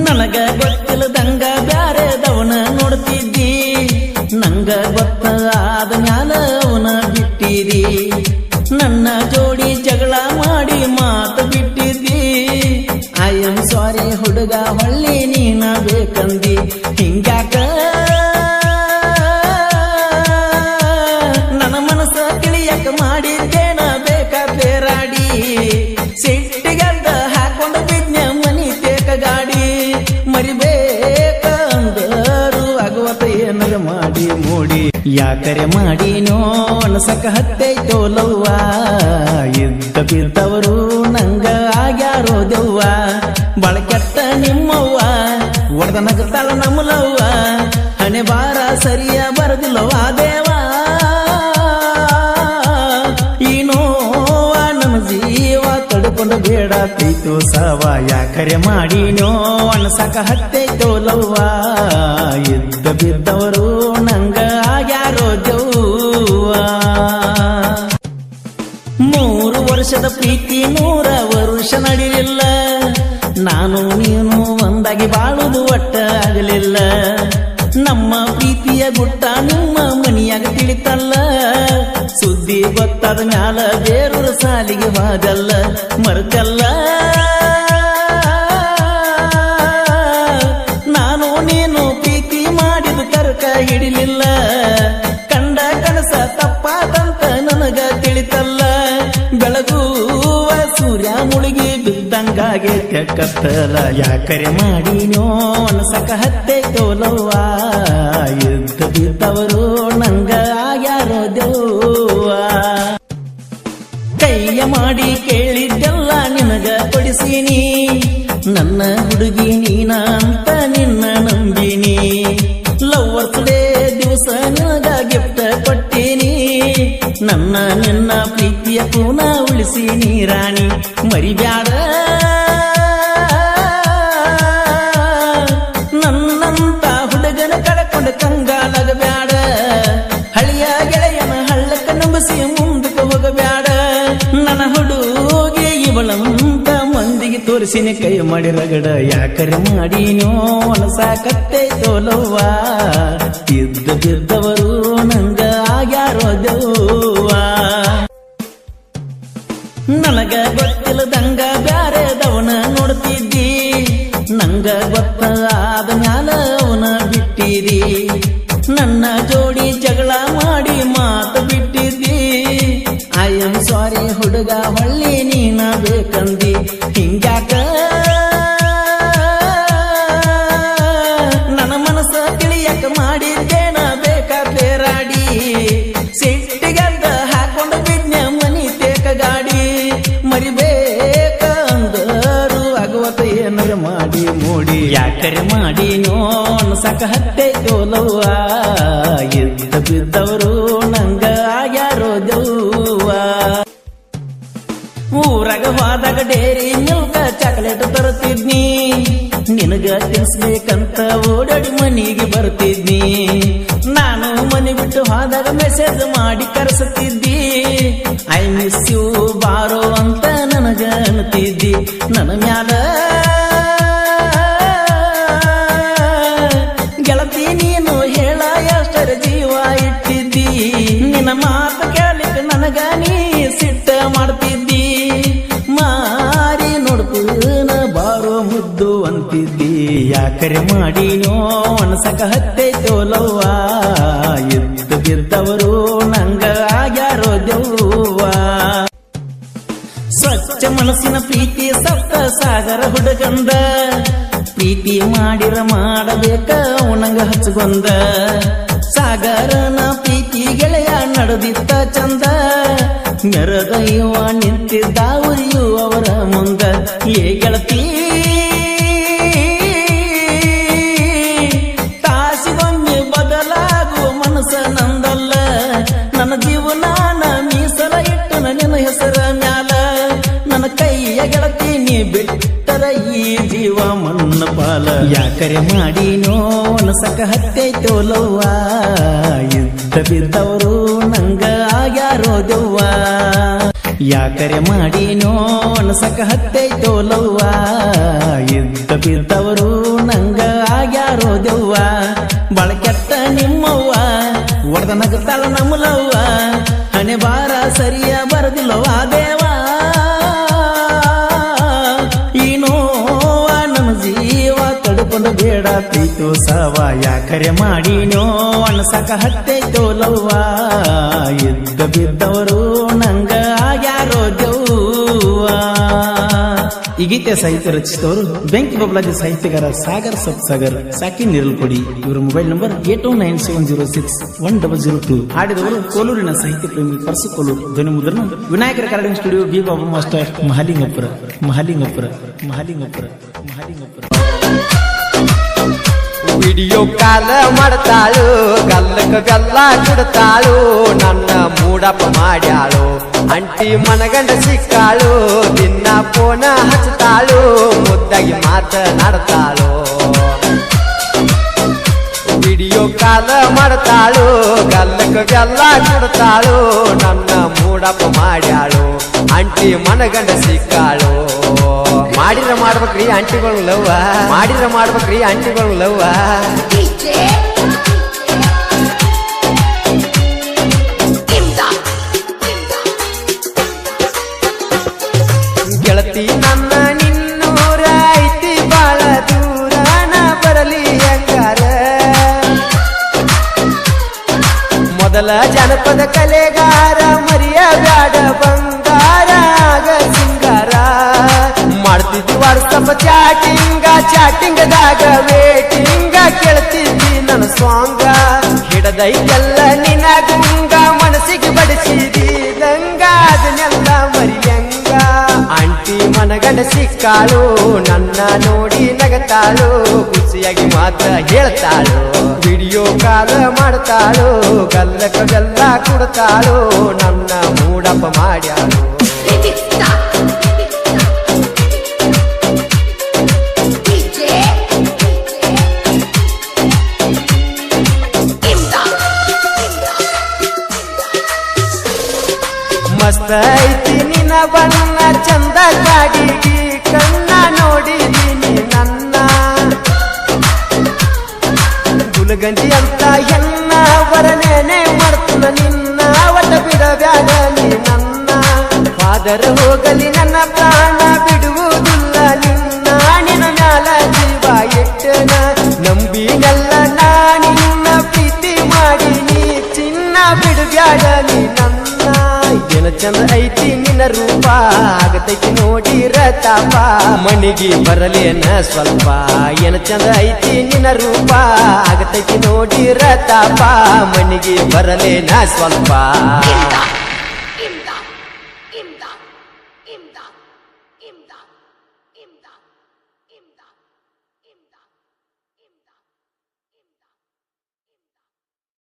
ನನಗ ಗೊತ್ತಿಲ್ಲದಂಗ ಬ್ಯಾರೆದವನ ನೋಡ್ತಿದ್ದಿ, ನಂಗ ಗೊತ್ತಾದ ಮ್ಯಾಲ ಅವನ ಬಿಟ್ಟಿದಿ. ನನ್ನ ಜೋಡಿ ಜಗಳ ಮಾಡಿ ಮಾತು ಬಿಟ್ಟಿದ್ದಿ. ಐ ಆಮ್ ಸಾರಿ ಹುಡುಗ ಹೊಳ್ಳಿ ನೀನ ಬೇಕಂದಿ. ಹಿಂಗ್ಯಾಕ ನನ್ನ ಮನಸ್ಸ ತಿಳಿಯಕ ಮಾಡಿದ್ದೇನ ಬೇಕಾ ಬೇರಾಡಿ. ಸಿಟ್ಟಿಗಲ್ದ ಹಾಕೊಂಡು ಬಿದ್ನೆ ಮನಿ ತೇಕ ಗಾಡಿ. ಮರಿಬೇಕ ಅಂದರು ಆಗುವತ ಏನರ ಮಾಡಿ ಮೂಡಿ. ಯಾಕರೆ ಮಾಡಿನೋ ಅನಸಕ ಹತ್ತೈತೋ ಲವ್ವ. ಇದ್ದ ಬಿದ್ದವರು ನಂಗ ಆಗ್ಯಾರೋ ದೆವ್ವ. ಬಳಕೆಟ್ಟ ನಿಮ್ಮವ್ವ ಒಡೆದ ನಗತಾಳ ನಮ್ಮಲವ್ವ. ಹಣೆ ಬಾರ ಸರಿಯ ಬರದಿಲ್ಲವ ದೇವ. ಈ ನೋವ ನನ್ನ ಜೀವ ತಡ್ಕೊಂಡು ಬೇಡ ಪ್ರೀತು ಸಾವ. ಯಾಕರೆ ಮಾಡಿನೋ ಅನಸಕ ಹತ್ತೈತೋ ಲವ್ವ. ಇದ್ದ ಬಿದ್ದವರು ನಂಗ ಆಗ್ಯಾರೋ ದೆವ್ವ. 3 ವರ್ಷದ ಪ್ರೀತಿ 100 ವರ್ಷ ನಡಿಲಿಲ್ಲ. ನಾನು ನೀನು ಒಂದಾಗಿ ಬಾಳುದು ಒಟ್ಟ ಆಗಲಿಲ್ಲ. ನಮ್ಮ ಪ್ರೀತಿಯ ಗುಟ್ಟ ನಿಮ್ಮ ಮನಿಯಾಗ ತಿಳಿತಲ್ಲ. ಸುದ್ದಿ ಗೊತ್ತಾದ ಮ್ಯಾಲ ಬೇರೂರ ಸಾಲಿಗೆ ಹೋದಲ್ಲ. ಮರ್ಕಲ್ಲ ನಾನು ನೀನು ಪ್ರೀತಿ ಮಾಡಿದ ಕರ್ಕ ಹಿಡಿಲಿಲ್ಲ. ಕಂಡ ಕನಸ ತಪ್ಪಾದಂತ ನನಗ ತಿಳಿತಲ್ಲ. ಬೆಳಗುವ ಸೂರ್ಯ ಮುಳುಗಿ ಬಿದ್ದಂಗಾಗೆ ಕತ್ತಲ. ಯಾಕರೆ ಮಾಡಿನೋ ಅನಸಕ ಹತ್ತೈತೋ ಲವ್ವ. ಇದ್ದ ಬಿದ್ದವರು ನಂಗ ಆಗ್ಯಾರೋ ದೆವ್ವ. ಕೈಯ ಮಾಡಿ ಕೇಳಿದ್ದೆಲ್ಲ ನಿನಗ ಕೊಡಿಸೀನಿ. ನನ್ನ ಹುಡುಗಿ ನೀನ ಅಂತ ನಿನ್ನ ನಂಬಿನಿ. ಲವ್ವರ್ಸ್ ಡೇ ದಿವಸ ನಿನಗ ಗಿಫ್ಟ್ ಕೊಟ್ಟೀನಿ. ನನ್ನ ನಿನ್ನ ಪ್ರೀತಿಯ ಪೂನ ಉಳಿಸೀನಿ ರಾಣಿ. ಮರಿಬ್ಯಾಡ ನನ್ನಂತ ಹುಡುಗನ ಕಳಕೊಂಡ ಕಂಗಾಲಾಗಬ್ಯಾಡ. ಹಳಿಯ ಗೆಳೆಯನ ಹಳ್ಳಕ್ಕ ನಂಬಿಸಿ ಮುಂದಕ್ಕೆ ಹೋಗಬ್ಯಾಡ. ನನ್ನ ಹುಡುಗಿ ಇವಳಂತ ಮಂದಿಗೆ ತೋರಿಸಿನಿ ಕೈ ಮಾಡಿ ರಗಡ. ಯಾಕರೆ ಮಾಡಿನೋ ಅನಸಾಕತ್ತೈತೋ ಲವ್ವ. ಇದ್ದ ಬಿದ್ದವರು ನಂಗ ಆಗ್ಯಾರೋ ದೆವ್ವ. ನನಗ ಗೊತ್ತಿಲ್ಲದಂಗ ಬ್ಯಾರೆದವನ ನೋಡ್ತಿದ್ದಿ, ನಂಗ ಗೊತ್ತಾದ ಮ್ಯಾಲ ಅವನ ಬಿಟ್ಟಿದಿ. ನನ್ನ ಜೋಡಿ ಜಗಳ ಮಾಡಿ ಮಾತು ಬಿಟ್ಟಿದ್ದಿ. ಐ ಆಮ್ ಸಾರಿ ಹುಡುಗ ಹೊಳ್ಳಿ ನೀನ ಬೇಕಂದಿ. ಹಿಂಗ್ಯಾಕ ನನ್ನ ಮನಸ್ಸ ತಿಳಿಯಕ ಮಾಡಿದ್ದೇನ ಬೇಕಾ ಬೇರಾಡಿ. ಸಿಟ್ಟಿಗಲ್ದ ಹಾಕೊಂಡು ಬಿದ್ನೆ ಮನಿ ತೇಕ ಗಾಡಿ. ಮರಿಬೇಕ ಅಂದರು ಆಗುವತ ಏನರ ಮಾಡಿ ಮೂಡಿ. ಯಾಕರೆ ಮಾಡಿನೋ ಅನಸಕ ಹತ್ತೈತೋ ಲವ್ವ. ಇದ್ದ ಬಿದ್ದವರು ನಂಗ ಆಗ್ಯಾರೋ ದೆವ್ವ. ಊರಾಗ ಹೋದಾಗ ಡೇರಿ ಮಿಲ್ಕ ಚಾಕ್ಲೇಟ್ ತರುತ್ತಿದ್ನಿ. ನಿನಗ ತಿನ್ಸ್ಬೇಕಂತ ಓಡಾಡಿ ಮನಿಗೆ ಬರ್ತಿದ್ನಿ. ನಾನು ಮನೆ ಬಿಟ್ಟು ಹೋದಾಗ ಮೆಸೇಜ್ ಮಾಡಿ ಕರೆಸುತ್ತಿದ್ದಿ. ಐ ಮಿಸ್ ಯು ಬಾರೋ ಅಂತ ನನಗ ಅನ್ತಿದ್ದಿ. ನನ್ನ ಮ್ಯಾಲ ಗೆಳತಿ ನೀನು ಹೇಳ ಎಷ್ಟರ ಜೀವ ಇಟ್ಟಿದ್ದಿ. ನಿನ್ನ ಮಾತು ಕೇಳಲಿಕ್ಕೆ ನನಗ ನೀ ಸಿಟ್ಟ ಮಾಡ್ತಿದ್ದಿ. ಮಾರಿ ನೋಡ್ತನ ಬಾರೋ ಮುದ್ದು ಅಂತಿದ್ದಿ. ಯಾಕರೆ ಮಾಡಿನೋ ಅನಸಕ ಹತ್ತೈತೋ ಲವ್ವ. ಇದ್ದ ಬಿದ್ದವರು ನಂಗ ಆಗ್ಯಾರೋ ದೆವ್ವ. ಸ್ವಚ್ಛ ಮನಸ್ಸಿನ ಪ್ರೀತಿ ಸಪ್ತ ಸಾಗರ ಹುಡುಗಂದ. ಪ್ರೀತಿ ಮಾಡಿರ ಮಾಡಬೇಕ ಅವನಂಗ ಹಚ್ಚಗೊಂದ. ಸಾಗರನ ಪ್ರೀತಿ ಗೆಳೆಯ ನಡೆದಿತ್ತ ಚಂದ. ಮೆರದಯ್ಯುವ ನಿಂತಿದ್ದ ಉರಿಯು ಅವರ ಮುಂದ. ಏ ಗೆಳತಿ ತಾಸಿಗೊಮ್ಮೆ ಬದಲಾಗುವ ಮನಸ್ಸ ನಂದಲ್ಲ. ನನ್ನ ಜೀವನಾನ ಮೀಸಲ ಇಟ್ಟು ನನ್ನ ಹೆಸರ ಮ್ಯಾಲ. ನನ್ನ ಕೈಯ ಗೆಳತಿ ನೀ ಬಿಟ್ಟರ ಈ ಜೀವ ಮಣ್ಣ ಪಾಲ. ಯಾಕರೆ ಮಾಡಿನೋ ಅನಸಕ ಹತ್ತೈತೋ ಲವ್ವ. ಇದ್ದ ಬಿದ್ದವರು ನಂಗ ಆಗ್ಯಾರೋ ದೆವ್ವ. ಯಾಕರೆ ಮಾಡಿನೋ ಅನಸಕ ಹತ್ತೈತೋ ಲವ್ವ. ಇದ್ದ ಬಿದ್ದವರು ಸರಿಯ ಬರದಿಲ್ಲವಾ ದೇವಾ ಈ ನೋವ ನಮ್ಮ ಜೀವ ತಡ್ಕೊಂಡು ಬೇಡ ತೈತೋ ಸಾವ ಯಾಕರೆ ಮಾಡಿನೋ ಅಣಸಕ ಹತ್ತೈತೋ ಲವ್ವ ಎದ್ದ ಬಿದ್ದವರು ನಂಗ ಆಗ್ಯಾರೋ ದೆವ್ವ. ಈ ಗೀತೆ ಸಾಹಿತ್ಯ ರಚಿಸಿದವರು ಬೆಂಕಿ ಬಬ್ಲಾದಿ ಸಾಹಿತ್ಯಗಾರ ಸಾಗರ್ ಸಬ್ಸಾಗರ್ ಸಾಕಿ ನಿರಲ್ಕೊಡಿ. ಇವರ ಮೊಬೈಲ್ ನಂಬರ್ 8297061002. ಹಾಡಿದವರು ಕೋಲೂರಿನ ಸಾಹಿತ್ಯ ಪ್ರೇಮಿ ಪರಸು ಕೋಲೂರು. ಧ್ವನಿ ಮುದ್ರಣ Vinayaka recording studio B Babu master Mahalingapura. Video ಕಾಲ ಮಾಡ್ತಾಳು ಗಲ್ಲಕ ಗಲ್ಲ ಕೊಡ್ತಾಳು ನನ್ನ ಮೂಡಪ್ಪ ಮಾಡ್ಯಾಳು ಅಂಟಿ ಮನಗಂಡ ಸಿಕ್ಕಾಳು ದಿನ ಫೋನ ಹಚ್ತಾಳು ಮುದ್ದಾಗಿ ಮಾತನಾಡ್ತಾಳು. ವಿಡಿಯೋ ಕಾಲ ಮಾಡ್ತಾಳು ಗಲ್ಲಕ ಗಲ್ಲ ಕೊಡ್ತಾಳು ನನ್ನ ಮೂಡಪ್ಪ ಮಾಡ್ಯಾಳು ಅಂಟಿ ಮನಗಂಡ ಸಿಕ್ಕಾಳು. ಮಾಡಿದ್ರ ಮಾಡ್ಬೇಕ್ರಿ ಆಂಟಿಗಳು ಲವ್ವ, ಮಾಡಿದ್ರ ಮಾಡ್ಬೇಕ್ರಿ ಆಂಟಿಗಳು ಲವ್ವ. ಗೆಳತಿ ನನ್ನ ನಿನ್ನೂರ ಐತಿ ಬಾಳ ದೂರ ನಾ ಬರಲಿ ಹೆಂಗಾರ. ಮೊದಲ ಜನಪದ ಕಲೆಗಾರ ಮರಿಯ ಬ್ಯಾಡ ಬಂಗಾರ ಆಗ ಸಿಂಗಾರ. ಮಾಡ್ತಿದ್ವಿ ವಾಟ್ಸಪ್ ಚಾಟಿಂಗದಾಗ ವೇಟಿಂಗ ಕೇಳ್ತಿದ್ವಿ ನನ್ನ ಸ್ವಾಂಗ ಹಿಡದೈತೆಲ್ಲ ನಿನ್ನ ಗುಂಗ ಮನಸ್ಸಿಗೆ ಬಡಿಸಿದಿ ದಂಗ ಅದನ್ನೆಲ್ಲ ಮರಿಯಂಗ. ಆಂಟಿ ಮನಗಂಡ ಸಿಕ್ಕಾಳು ನನ್ನ ನೋಡಿ ನಗತಾಳು ಖುಷಿಯಾಗಿ ಮಾತ್ರ ಹೇಳ್ತಾಳು. ವಿಡಿಯೋ ಕಾಲ ಮಾಡ್ತಾಳು ಗಲ್ಲಕ ಗಲ್ಲ ಕೊಡ್ತಾಳು ನನ್ನ ಮೂಡಪ್ಪ ಮಾಡ್ಯಾಳು. ಮಸ್ತ ಐತಿ ನಿನ್ನ ಬಣ್ಣ ಚಂದ ಕಾಡಿಗಿ ಕಣ್ಣ ನೋಡಿದೀನಿ ನನ್ನ ಗುಲಗಂಜಿ ಅಂತ ಎನ್ನ ವರನೇನೆ ಮಾಡ್ತನ ನಿನ್ನ ಒಟ್ಟ ಬಿಡಬ್ಯಾಡ ನೀ ನನ್ನ. ಫಾದರ್ ಹೋಗಲಿ ನನ್ನ ಪ್ರಾಣ ಬಿಡುವುದಿಲ್ಲ ನಿನ್ನ ನಿನ್ನ ಮ್ಯಾಲ ಜೀವ ಎಟ್ಟನ ನಂಬಿನೆಲ್ಲ ನಾ ನಿನ್ನ ಪ್ರೀತಿ ಮಾಡಿ ನೀ ಚಿನ್ನ ಬಿಡಬ್ಯಾಡ ನೀ ನನ್ನ. ಏನ ಚಂದ ಐತಿ ನಿನ್ನ ರೂಪ ಆಗತೈತಿ ನೋಡಿರ ತಾಪ ಮನಿಗೆ ಬರಲೇನ ಸ್ವಲ್ಪ. ಏನ ಚಂದ ಐತಿ ನಿನ್ನ ರೂಪ ಆಗತೈತಿ ನೋಡಿರ ತಾಪ ಮನಿಗೆ ಬರಲೇನ ಸ್ವಲ್ಪ. Imda.